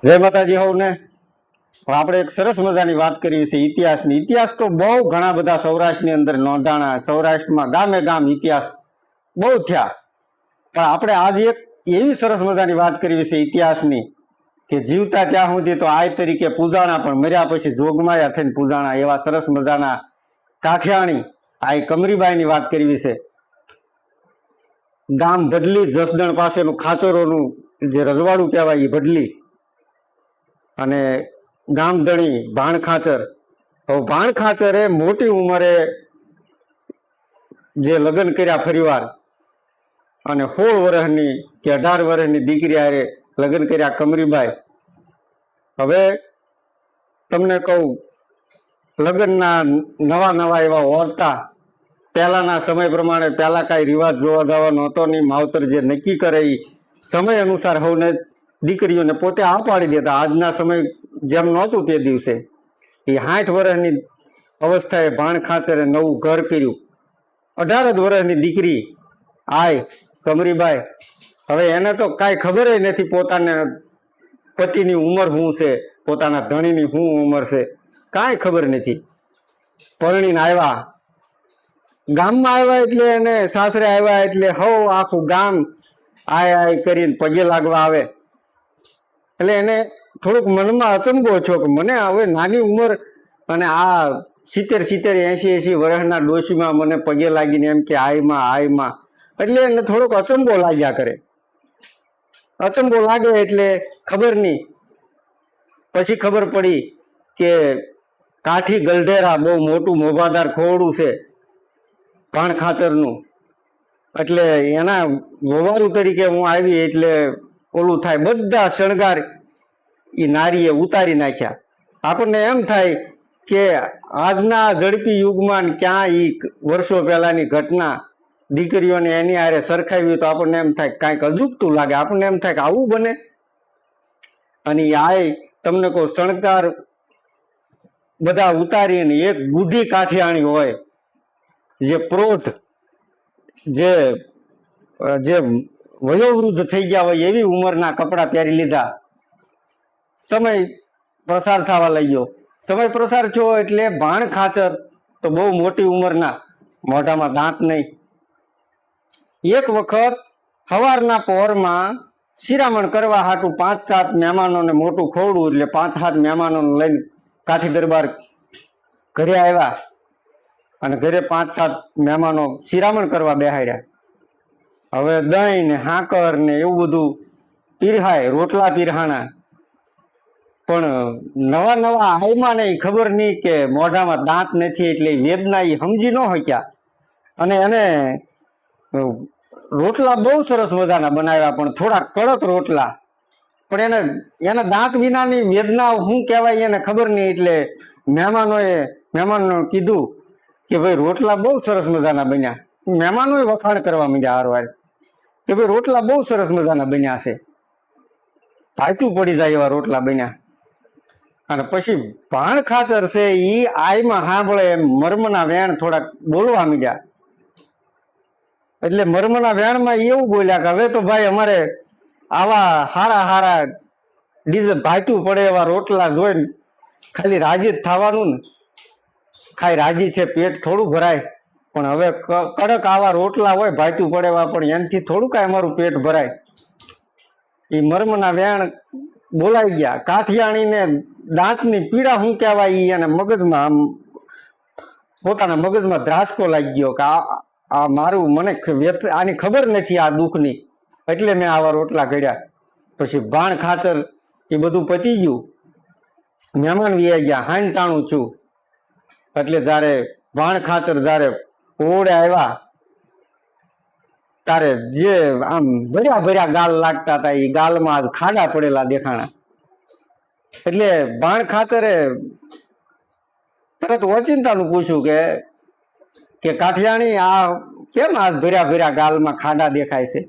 જય માતાજી હોવને આપણે એક સરસ મજાની વાત કરવી છે ઇતિહાસની. ઇતિહાસ તો બહુ ઘણા બધા સૌરાષ્ટ્રની અંદર નોંધાણા, સૌરાષ્ટ્રમાં ગામે ગામ ઇતિહાસ બહુ થયા, પણ આપણે આજ એક એવી સરસ મજાની વાત કરવી છે ઇતિહાસની કે જીવતા ત્યાં સુધી તો આય તરીકે પૂજાણા, પણ મર્યા પછી જોગમાયા થઈને પૂજાણા એવા સરસ મજાના કાઠિયાણી આ કમરીબાઈની વાત કરવી છે. ગામ ભડલી, જસદણ પાસેનું ખાચરોનું જે રજવાડું કહેવાય એ ભડલી, અને ગામધણી ભાણખાચર. હવે ભાણખાચરે મોટી ઉંમરે જે લગ્ન કર્યા ફરીવાર, અને 16 વર્ષની કે 18 વર્ષની દીકરી હારે લગ્ન કર્યા કમરીબાઈ. હવે તમને કહું, લગ્નના નવા નવા એવા ઓરતા, પહેલાના સમય પ્રમાણે પહેલા કાંઈ રિવાજ જોવા જવાનો હતો નહીં. માવતર જે નક્કી કરે એ સમય અનુસાર સૌને દીકરીઓને પોતે આ પાડી દેતા. આજના સમય જેમ નહોતું તે દિવસે. એ 60 વર્ષની અવસ્થાએ ભાણખાચરે નવું ઘર કર્યું. 18 જ વર્ષની દીકરી આય કમરીબાઈ. હવે એને તો કાંઈ ખબર નથી પોતાને પતિની ઉંમર શું છે, પોતાના ધણીની શું ઉંમર છે, કાંઈ ખબર નથી. પરણીને આવ્યા, ગામમાં આવ્યા એટલે એને સાસરે આવ્યા એટલે હવ આખું ગામ આય આય કરીને પગે લાગવા આવે. એટલે એને થોડુંક મનમાં અચંબો છો કે મને હવે નાની ઉંમર અને આ 70 80 વર્ષના ડોશીમાં મને પગે લાગીને એમ કે આયમાં આયમાં, એટલે એને થોડોક અચંબો લાગ્યા કરે. અચંબો લાગે એટલે ખબર નહીં. પછી ખબર પડી કે કાઠી ગલઢેરા બહુ મોટું મોભાદાર ખોવડું છે ભાણખાચરનું, એટલે એના વવારું તરીકે હું આવી એટલે ઓલું થાય. બધા શણગાર એ નારીએ ઉતારી નાખ્યા. આપણને એમ થાય કે આજના ઝડપી યુગમાં ક્યાં એ વર્ષો પહેલાની ઘટના દીકરીઓને એની હારે સરખાવી તો આપણને એમ થાય કાંઈક અજુગતું લાગે. આપણને એમ થાય કે આવું બને. અને આ તમને કહું, શણગાર બધા ઉતારીને એક બુઢી કાઠિયાણી હોય, જે પ્રોઢ, જે જે વયોવૃદ્ધ થઈ ગયા હોય એવી ઉંમરના કપડા પહેરી લીધા. સમય પ્રસાર થવા લાગ્યો. સમય પ્રસાર થયો એટલે ભાણખાચર તો બહુ મોટી ઉંમરના, મોઢામાં દાંત નહીં. એક વખત સવારના પહોરમાં શિરામણ કરવા હાટું 5-7 મહેમાનોને મોટું ખોવડું, એટલે 5-7 મહેમાનોને લઈને કાઠી દરબાર ઘરે આવ્યા, અને ઘરે 5-7 મહેમાનો શિરામણ કરવા બેહાડ્યા. હવે દહીં ને હાકર ને એવું બધું પીરહાય, રોટલા પીરહાણા, પણ નવા નવા આયમાં નહીં, ખબર નહીં કે મોઢામાં દાંત નથી એટલે વેદના એ સમજી ન શક્યા. અને એને રોટલા બહુ સરસ મજાના બનાવ્યા, પણ થોડા કડક રોટલા, પણ એને દાંત વિનાની વેદના શું કહેવાય એને ખબર નહીં. એટલે મહેમાનોએ કીધું કે ભાઈ રોટલા બહુ સરસ મજાના બન્યા. મહેમાનોએ વખાણ કરવા માંડ્યા હારવાર કે ભાઈ રોટલા બહુ સરસ મજાના બન્યા છે, ભાઈતું પડી જાય એવા રોટલા બન્યા. અને પછી ભાણખાચર છે એ આયમાં સાંભળે મર્મના વેણ થોડાક બોલવા માંડ્યા. એટલે મર્મના વેણમાં એવું બોલ્યા કે હવે તો ભાઈ અમારે આવા હારા હારા ડીઝલ ભાઈતું પડે એવા રોટલા જોઈને ખાલી રાજી જ થવાનું ને. ખાઈ રાજી છે, પેટ થોડું ભરાય, પણ હવે કડક આવા રોટલા હોય ભાઈતું પડે એવા, પણ એનાથી થોડું કાંઈ અમારું પેટ ભરાય. એ મર્મના વેણ બોલાઈ ગયા. કાઠિયાણીને દાંતની પીડા શું કહેવાય એને મગજમાં આમ પોતાના મગજમાં ધ્રાસકો લાગી ગયો કે આ મારું મને આની ખબર નથી આ દુઃખની, એટલે મેં આવા રોટલા ઘડ્યા. પછી ભાણખાચર એ બધું પતી ગયું, મહેમાન વિયા ગયા, હાન ટાણું છું. એટલે જ્યારે ભાણખાચર જ્યારે ઓળે આવ્યા ત્યારે જે આમ ભર્યા ભર્યા ગાલ લાગતા હતા એ ગાલમાં ખાડા પડેલા દેખાણા. એટલે ભાણખાચરે તરત ઓચિંતાનું પૂછ્યું કે કાઠિયાણી આ કેમ આ ભર્યા ભર્યા ગાલમાં ખાડા દેખાય છે?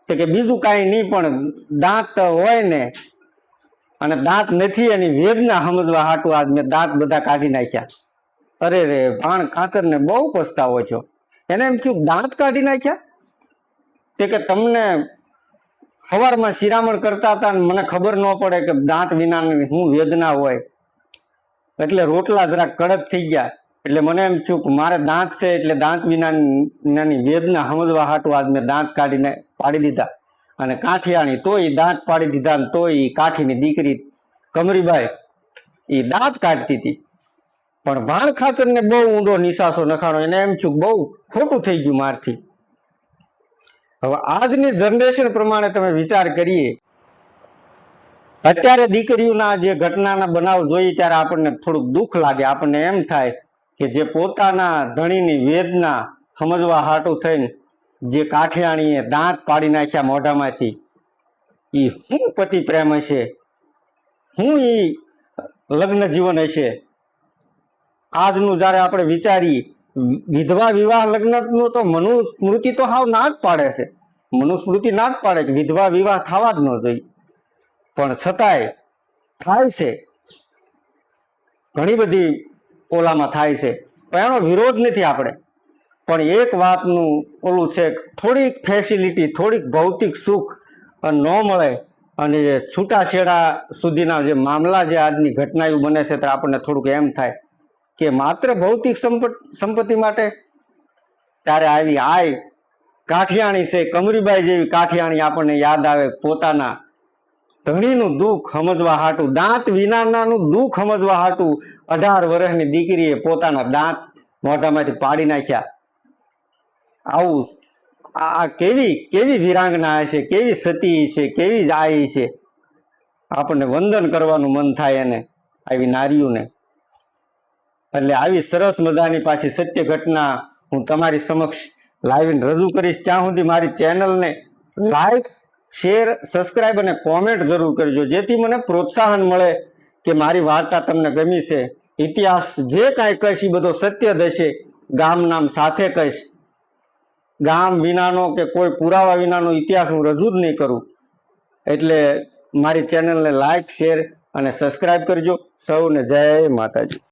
તો કે બીજું કાંઈ નહીં, પણ દાંત હોય ને અને દાંત નથી એની વેદના સમજવા હાટું આજ મેં દાંત બધા કાઢી નાખ્યા. અરે રે, ભાણખાચરને બહુ પછતાવો છો. એને એમ થયું દાંત કાઢી નાખ્યા? તે કે તમને સવારમાં શિરામણ કરતા હતા ને મને ખબર ન પડે કે દાંત વિનાની શું વેદના હોય, એટલે રોટલા જરાક કડક થઈ ગયા. એટલે મને એમ થયું કે મારે દાંત છે એટલે દાંત વિનાની વેદના સમજવા હાટું આજ મેં દાંત કાઢીને પાડી દીધા. અને કાઠિયાણી તોય દાંત પાડી દીધા ને તોય કાઠીની દીકરી કમરીબાઈ એ દાંત કાઢતી હતી. પણ ભાણ ખાતરને બહુ ઊંડો નિશાસો નખાણો, એને એમ થયું બહુ ખોટું થઈ ગયું મારથી. હવે આજની જનરેશન પ્રમાણે તમે વિચાર કરીએ, અત્યારે દીકરીઓના જે ઘટનાના બનાવ જોઈએ ત્યારે આપણને થોડુંક દુઃખ લાગે. આપણને એમ થાય કે જે પોતાના ધણીની વેદના સમજવા હાટું થઈને જે કાઠિયાણીએ દાંત પાડી નાખ્યા મોઢામાંથી, એ શું પતિ પ્રેમ હશે, શું એ લગ્ન જીવન હશે. આજનું જયારે આપણે વિચારીએ, વિધવા વિવાહ લગ્નનું તો મનુસ્મૃતિ તો હાવ ના જ પાડે છે. મનુસ્મૃતિ ના જ પાડે કે વિધવા વિવાહ થવા જ ન જોઈએ, પણ છતાંય થાય છે, ઘણી બધી ઓલામાં થાય છે. પણ એનો વિરોધ નથી આપણે, પણ એક વાતનું ઓલું છે, થોડીક ફેસિલિટી, થોડીક ભૌતિક સુખ ન મળે અને છૂટાછેડા સુધીના જે મામલા, જે આજની ઘટનાઓ બને છે, તો આપણને થોડુંક એમ થાય કે માત્ર ભૌતિક સંપત્તિ માટે. ત્યારે આવી આય કાઠિયાણી છે, કમરીબાઈ જેવી કાઠિયાણી આપણને યાદ આવે. પોતાના ધણીનું દુઃખ સમજવા હાટું, દાંત વિનાનાનું દુઃખ સમજવા હાટું 18 વર્ષની દીકરીએ પોતાના દાંત મોઢામાંથી પાડી નાખ્યા. આવું આ કેવી કેવી વીરાંગના હશે, કેવી સતી છે, કેવી આઈ છે. આપણને વંદન કરવાનું મન થાય એને, આવી નારીઓને. એટલે આવી સરસ મજાની પાછી સત્ય ઘટના હું તમારી સમક્ષ લાવીને રજૂ કરીશ. ત્યાં સુધી મારી ચેનલને લાઈક, શેર, સબસ્ક્રાઈબ અને કોમેન્ટ જરૂર કરજો, જેથી મને પ્રોત્સાહન મળે કે મારી વાર્તા તમને ગમી છે. ઇતિહાસ જે કાંઈ કહીશ એ બધો સત્ય જ હશે. ગામ નામ સાથે કહીશ, ગામ વિનાનો કે કોઈ પુરાવા વિનાનો ઇતિહાસ હું રજૂ જ નહીં કરું. એટલે મારી ચેનલને લાઈક, શેર અને સબસ્ક્રાઈબ કરજો. સૌને જય માતાજી.